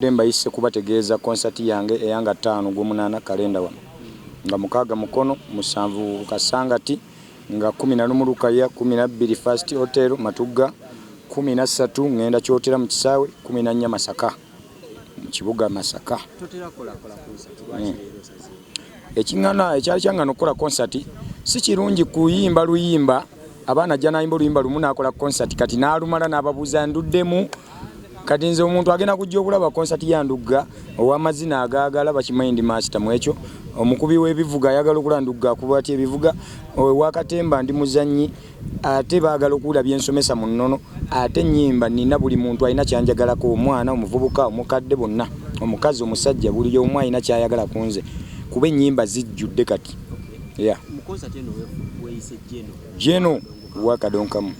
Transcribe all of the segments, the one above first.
Demba isse kubategeeza concert yange eyanga 5 gw'omunana kalenda wano nga mukaaga mukono musanvu kasangati nga 11 Lukaya 12 First Hotel Matugga 13 ngenda kyotera mu kisaawe 14 Masaka mu kibuga Masaka totera kola concert lwaki ekingana ekyali kyangana okola concert si kirungi kuyimba luyimba abaana jana yimba luyimba lumuna akola concert kati naalumala n'ababuuza nduddemu kati nze omuntu agenda kujja okulaba concert ya Ndugga ow'amazina agaagala bakimayindi master mu ekyo omukubi w'ebivuga ayagala okulaba Ndugga akuba ati ebivuga wakatemba ndi muzannyi ate baagala okuwulira byensomesa mu nnono ate nnyimba nina buli muntu alina kyanjagalako omwana omuvubuka omukadde bonna omukazi omusajja buli omu alina kyayagala ku nze kuba ennyimba zijjudde kati mu concert eno weeyise Jjengo wakadonkamu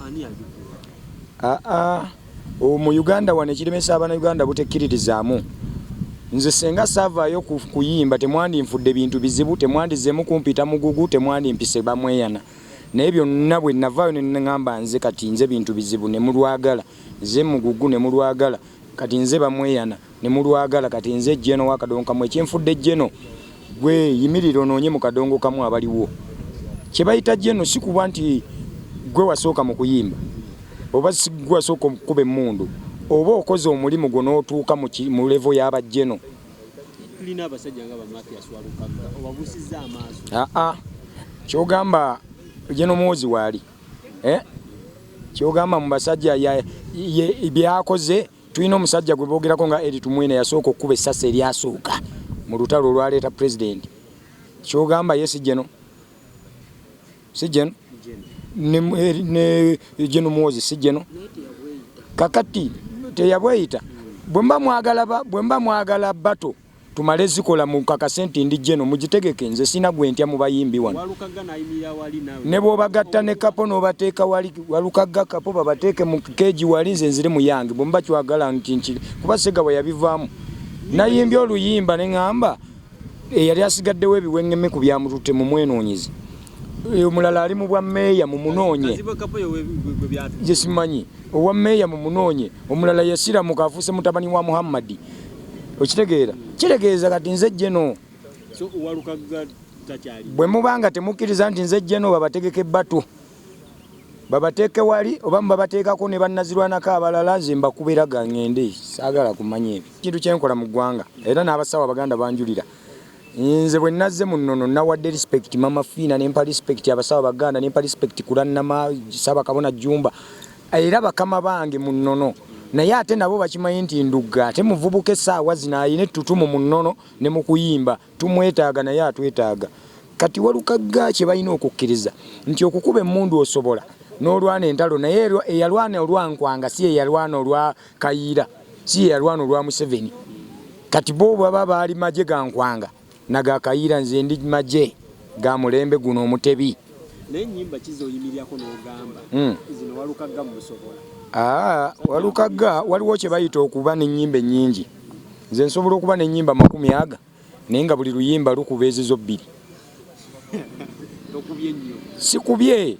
mu Uganda wane kiremesa abana Uganda butekkiririzaamu nze senga savaayo kuyimba temwandi nfudde bintu bizibu temwandizemu kumpita mugugu temwandi mpise bamweyana naye byonna bwe navaayo ne ngamba nze kati nze bintu bizibu ne mulwagala nze mugugu ne mulwagala kati nze bamweyana ne mulwagala kati nze Jjengo wakadonkamu ekyenfudde Jjengo gwe yimiriro noonye mu kadongo kamu abaliwo kye bayita Jjengo si kuba nti gwe wasooka mu kuyimba oba sigwa soko kube mundu oba okoze omulimu gwo n'otuuka mu level y'aba Jjengo tulina abasajja nga ba Mathias Walukaga obabusiza amaaso kyogamba Jjengo mwozi wali kyogamba mu basajja byakoze tulina omusajja gwe boogerako nga eri tumwine yasooka okuba essasa eryasooka mu lutalo olwaleeta president kyogamba ye si Jjengo ne Jjengo mwozi si Jjengo kakati teyabweyita bwemba mwagala bato tumale zikola mu kakasenti ndi Jjengo mugitegeke nze sina gwentya mu bayimbi wano ne bw'obagatta ne kapo n'obateeka wali Walukaga kapo babateeke mu keegi wali nze nzire mu yange bwemba kyagala nti kuba Segabwe yabivaamu nayimbye oluyimba ne ngamba eyali asigaddewo ebiwengeme ku byamutute mu mwenoonyizi omulala ali mu bwa meeya mu munoonye jesimanyi owa meeya mu munoonye omulala yasira mu kafuuse mutabani wa Muhammadi okitegeera kitegeeza kati nze Jjengo bwe mubanga temukkiriza nti nze Jjengo babategeke batu babateeke wali oba mubabateekako ne bannazirwanako abalala nze mbakubiraga ngende saagala kumanya ebyo kintu kyenkola mu ggwanga era n'abasawo abaganda banjulira nze bwe nazze mu nnono nawadde respect mama Fiina nempa respect abasawo baganda nempa respect kulannama Ssaabakabona Jjumba era bakama bange mu nnono naye ate nabo bakimanyi nti Ndugga ate muvubuka essaawa zino ayina ettutumu mu nnono ne mu kuyimba tumwetaaga naye atwetaaga kati Walukaga kye balina okukkiriza nti okukuba emmundu osobola n'olwana entalo naye eyalwana olwankwanga si eyalwana olwa Kayiira si eyalwana olwa Museveni kati bo baba baali magye ga nkwanga naga Kayiira nze ndi magye ga mulembe guno omutebi n'ennyimba kizoyimiryako n'ogamba zino Walukaga musobola Walukaga waliwo kye bayita okuba n'ennyimba ennyingi nze nsobola okuba n'ennyimba 100 naye nga buli luyimba lukuba ezizo 2 sikubye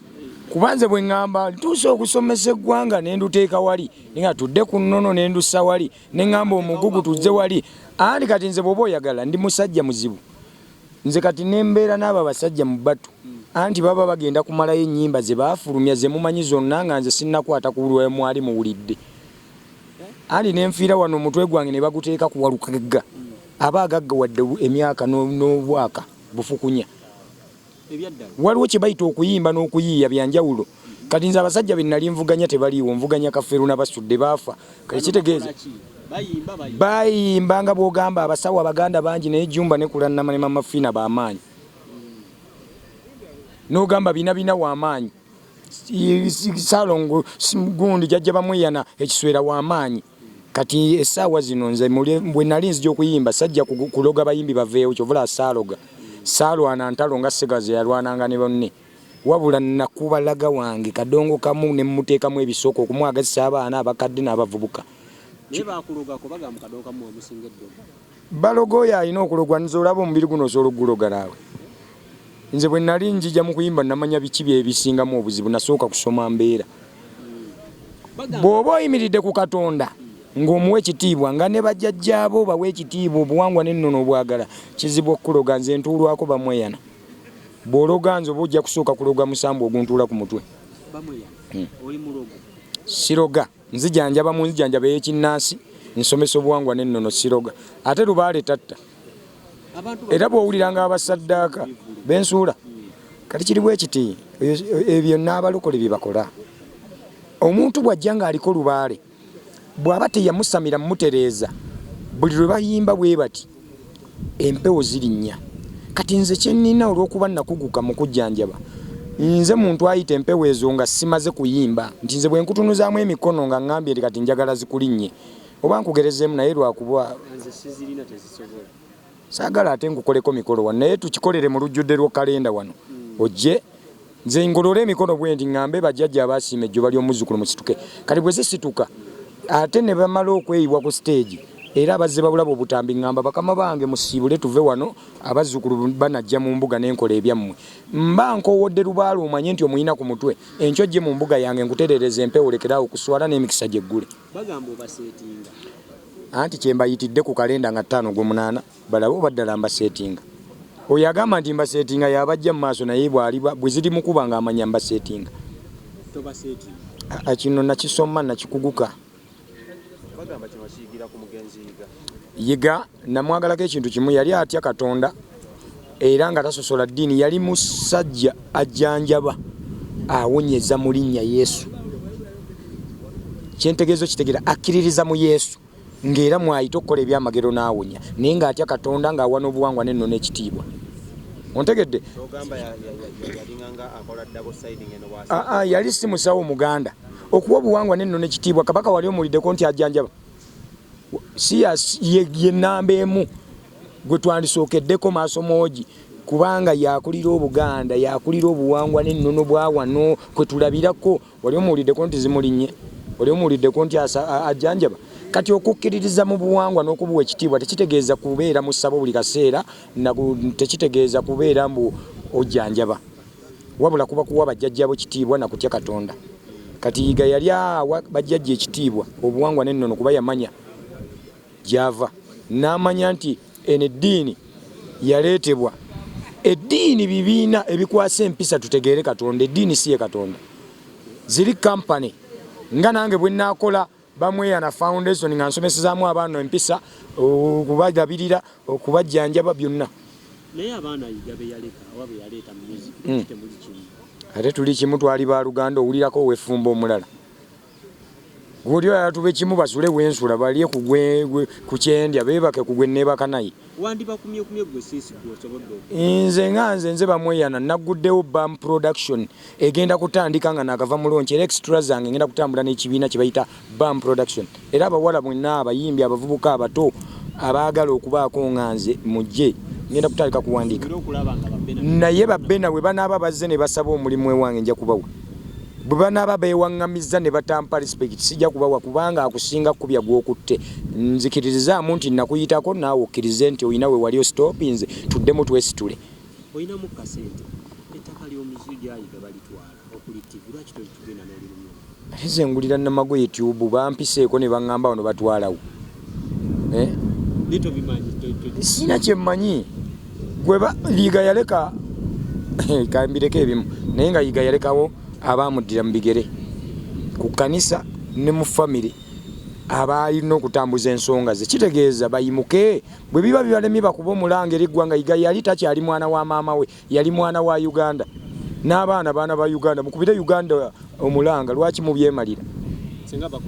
kubanze bwe ngamba ntuuse okusomesa eggwanga ne nduteeka wali nga tudde ku nnono ne ndussa wali ne ngamba omugugu tuzze wali andi kati nze bw'oba oyagala ndi musajja muzibu nze kati nembeera n'abo abasajja mu batu anti baba bagenda kumalayo ennyimba ze baafulumya ze mumanyi zonna nga nze sinnakwata ku lwe mwali muwulidde andi nenfiira wano omutwe gwange ne baguteeka ku Walukaga aba agaggawadde emyaka n'obwaka bufukunya waliwo kye bayita okuyimba n'okuyiiya byanjawulo kati nze abasajja be nali nvuganya tebaliiwo nvuganya Kafeero n'abasudde baafa kati kitegeeza bayimba nga bw'ogamba abasawo abaganda bangi naye Jjumba ne kulannama ne mama Fiina b'amaanyi n'ogamba bina w'amaanyi Salongo gundi jjajja bamweyana ekiswera w'amaanyi kati essaawa zino nze bwe nali nzija okuyimba sajja kuloga bayimbi baveewo kyovula saalwana ntalo nga Segaze yalwananga ne bonna wabula nakubalaga wange kadongo kamu ne mmuteekamu ebisoko okumwagazisa abaana abakadde n'abavubuka balogoya alina okulogwa nze olaba omubiri guno osobola okuguloga naawe nze bwe nali njija mu kuyimba namanya biki byebisingamu obuzibu nasooka kusoma mbeera bw'oba oyimiridde ku Katonda ng'omuwe ekitiibwa nga ne bajjajjaabo bawe ekitiibwa obuwangwa n'ennono obwagala kizibu okuloga nze ntuulwako bamweyana bw'ologa nze oba ojja kusooka kuloga musambu oguntuula ku mutwe siroga nzijanjaba mu nzijanjaba ey'ekinnansi nsomesa obuwangwa n'ennono siroga ate lubaale tatta era bw'owuliranga abasaddaaka bensuula kati kiri bwe kiti ebyo n'abalokole bye bakola omuntu bw'ajja ng'aliko lubaale bw'aba teyamusamira mu Terezza buli lwe bayimba bwe bati empewo zirinnya kati nze kye nnina olw'okuba nakuguka mu kujjanjaba nze muntu ayita empewo ezo nga simaze kuyimba nti nze bwe nkutunuzaamu emikono nga ngambye eri kati njagala zikulinnye oba nkugerezeemu naye lwakuba saagala ate nkukoleko mikolo wano naye tukikolere mu lujjudde lw'okalenda wano ojje nze ngolole emikono bwe nti ngambe bajjajja abaasiima ejjoba ly'omuzzukulu musituke kati bwe zisituka ate ne bamala okweyibwa ku stage era abazze babulaba obutambi ngamba bakama bange musiibule tuve wano abazzukulu banajja mu mbuga n'enkola ebyammwe mba nkowodde lubaale omanye nti omuyina ku mutwe enkyo gye mu mbuga yange nkutereereza empewo lekeraawo kuswala n'emikisa gyeggule bagamba obaseetinga anti kye mbayitidde ku kalenda nga 5 Ogw'omunaana balabe obaddala mbaseetinga oyo agamba nti mbaseetinga y'abajja mu maaso naye bwe ziri mukuba ng'amanya mbaseetinga kino nakisoma nakikuguka yiga namwagalako ekintu kimu yali atya Katonda era nga tasosola ddiini yali musajja ajjanjaba awonyeza mu linnya Yesu kyentegeezo kitegeera akkiririza mu Yesu ng'era mwayita okukola ebyamagero n'awonya naye ng'atya Katonda ng'awa n'obuwangwa n'ennono ekitiibwa ontegedde yali si musawo Muganda okuwa obuwangwa n'ennono ekitiibwa kabaka wali omuliddeko nti ajjanjaba si ye nnamba emu gwe twandisookeddeko maaso moogi kubanga yakulira Obuganda yakulira obuwangwa n'ennono bwa wano kwe tulabirako wali omuwuliddeko nti zimulinnye wali omuwuliddeko nti ajjanjaba kati okukkiririza mu buwangwa n'okubuwa ekitiibwa tekitegeeza kubeera mu ssabo buli kaseera tekitegeeza kubeera mbu ojjanjaba wabula kuba kuwa bajjajjabo kitiibwa na kutya Katonda kati yiga yali awa bajjajja ekitiibwa obuwangwa n'ennono kuba yamanya gyava n'amanya nti eno eddiini yaleetebwa eddiini bibiina ebikwasa empisa tutegeere Katonda eddiini si ye Katonda ziri kampani nga nange bwe naakola bamweyana foundation nga nsomesezaamu abaana empisa okubalabirira okubajjanjaba byonna naye abaana yiga be yaleka oba be yaleeta mu music temuli kimu ate tuli kimu twali ba Luganda owulirako wefumba omulala guli oyo tube kimu basule wensula balye ku kyendya beebake ku gwe neebaka naye wandibakumye gwe sisi gwosobodde nze bamweyana nagguddewo BAM production egenda kutandika nga nakava mulonki era extra zange ngenda kutambula n'ekibiina kye bayita BAM production era abawala mwenna abayimbi abavubuka abato abaagala okubaako nga nze mujje ngenda kutandika kuwandiika naye babbena bwe banaaba bazze ne basaba omulimu ewange nja kubawa bwe banaaba beewaŋŋamizza ne batampa respect sijja kubawa kubanga akusinga kubya gw'okutte nzikiririzaamu nti nakuyitako naawe okkirize nti oyina we wali ostopinze tuddemu twesitule oyinamu kasente ettaka ly'omuzi lyayiga balitwala okulittivi lwaki tolitugenda n'olirumu eze ngulira namago YouTube bampiseeko ne baŋŋamba wano batwalawo sina kyemmanyi gweba liiga yaleka kambireko ebimu naye nga liiga yalekawo abaamuddira mu bigere ku kanisa ne mu famire abalina okutambuza ensonga ze kitegeeza bayimuke bwe biba bibalemye bakuba omulanga eri eggwanga yiga yali takyali mwana wa maama we yali mwana wa Uganda n'abaana baana ba Uganda mukubire Uganda omulanga lwaki mubyemalira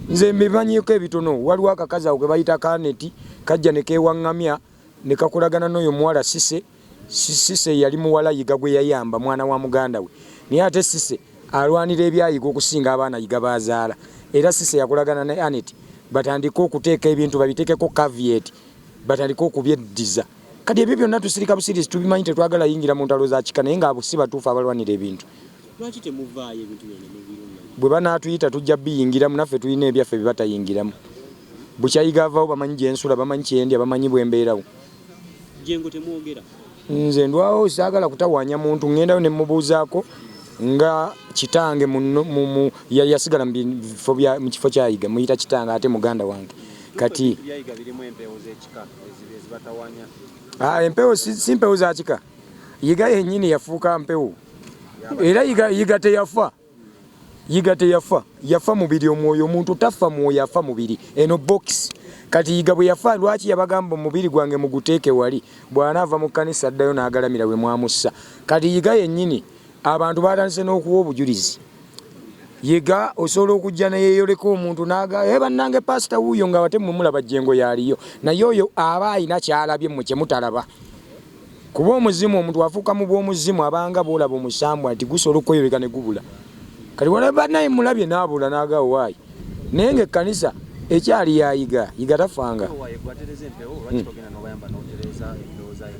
nze mbimanyiko ebitono waliwo akakazi awo ke bayita Kaneti kajja ne keewaŋŋamya ne kakolagana n'oyo muwala Sise yali muwala yiga gwe yayamba mwana wa muganda we naye ate Sise alwanira ebyayiga okusinga abaana yiga bazaala era Sise yakolagana ne Anet batandika okuteeka ebintu babiteekeko caveat batandika okubyeddiza kati ebyo byonna tusirika busirisi tubimanyi tetwagala yingira mu ntalo za kika naye nga abo si batuufu abalwanira ebintu lwaki temuvaayo ebintu byonna mubirunga bwe banaatuyita tujja biyingiramu naffe tulina ebyaffe bye batayingiramu bukyayiga avaawo bamanyi gyensula bamanyi kyendya bamanyi bwembeerawo Jjengo temwogera nze ndwawo saagala kutawaanya muntu ŋŋendayo ne mubuuzaako nga kitange yasigala mu kifo kyayiga muyita kitange ate muganda wange kati empewo si mpewo za kika yiga yennyini yafuuka mpewo era yiga teyafa yafa mubiri omwoyo omuntu tafa mwoyo afa mubiri eno box kati yiga bwe yafa lwaki yabagamba omubiri gwange muguteeke wali bw'anaava mu kkanisa addayo n'agalamira bwe mwamussa kati yiga yennyini abantu batandise n'okuwa obujulizi yiga osobola okujja neyeeyoleko omuntu naga bannange pasita wuuyo nga wate mumulaba Jjengo yaaliyo naye oyo aba alina kyalabye mu kyemutalaba kuba omuzimu omuntu afuuka mu bw'omuzimu abanga boolaba omusambwa nti gusobola okweyoleka ne gubula kati walaba naye mulabye n'abula n'agaawo waayi naye ng'ekkanisa ekyali yayiga yiga tafanga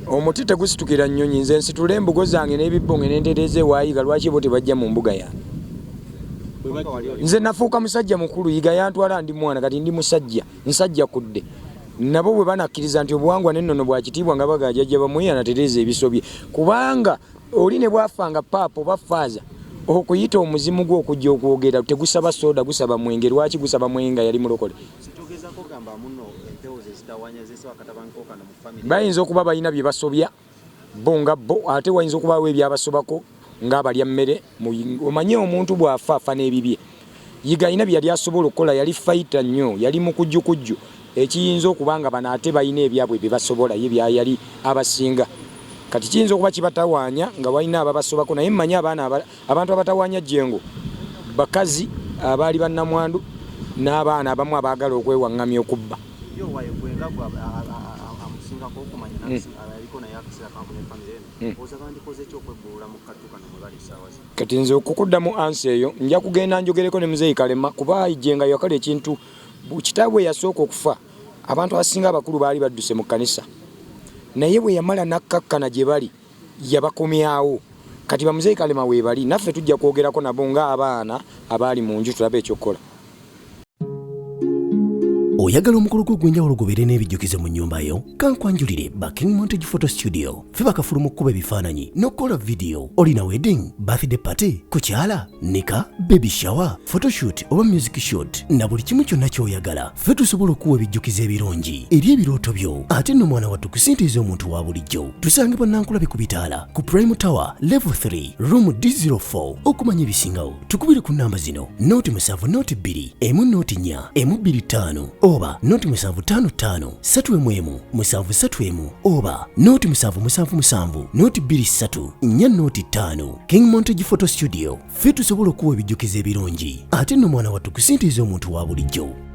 omuti tegusitukira nnyonyi nze nsitula embugo zange n'ebibbonge n'entereeza ewayiga lwaki bo tebajja mu mbuga yange nze nafuuka musajja mukulu yiga yantwala ndi mwana kati ndi musajja nsajja kudde nabo bwe banakkiriza nti obuwangwa n'ennono bwa kitiibwa nga bagajajja bamuyana tereeza ebisobye kubanga oli ne bwafanga paapo bafaaza okuyita omuzimu gwe okujja okwogera tegusaba soda gusaba mwenge lwaki gusaba mwenga yali mulokole bayinza okuba balina bye basobya bo nga bo ate wayinza okubawo ebyabasobako ng'abalya mmere omanye omuntu bw'afa afa n'ebibye yiga alina bye yali asobola okukola yali fayita nnyo yali mu kujjukujju ekiyinza okubanga bano ate balina ebyabwe bye basobola ye byayali abasinga kati kiyinza okuba kibatawaanya nga balina ababasobako naye mmanyi abantu abatawaanya Jjengo bakazi abaali bannamwandu n'abaana abamu abaagala okwewaŋŋamya okubba kati nze okukuddamu ansi eyo nja kugenda njogereko ne muzeeyi Kalema kuba Jjengo yakola ekintu kitaawe yasooka okufa abantu abasinga abakulu baali badduse mu kkanisa naye bwe yamala nakkakkana gye bali yabakomyawo kati bamuzeeyi Kalema weebali naffe tujja kwogerako nabo ng'abaana abaali mu nju tulabe ekyokukola. Oyagala omukolo gw'enjawulo gubeere n'ebijjukizo mu nnyumba yo kankwanjulire King Montage Photo Studio fe bakafulu mu kkuba ebifaananyi n'okukola video olina wedding birthday party kukyala nika baby shower photoshoot oba music shoot na buli kimu kyonna ky'oyagala fe tusobola okuwa ebijjukizo ebirungi eri ebirooto byo ate nno mwana wattu kusintiiza omuntu wa bulijjo tusange bannankulabe ku bitaala ku Prime Tower Level 3 Room D04 okumanya ebisingawo tukubire ku nnamba zino noti 7 noti 2 emu noti 4 emu 25 oba noti 755 3 731 oba noti 777 noti 23 4 noti 5 King Montage Photo Studio fe tusobola okuwa ebijjukizo ebirungi ate nno mwana wattu kusintiiza omuntu wa bulijjo.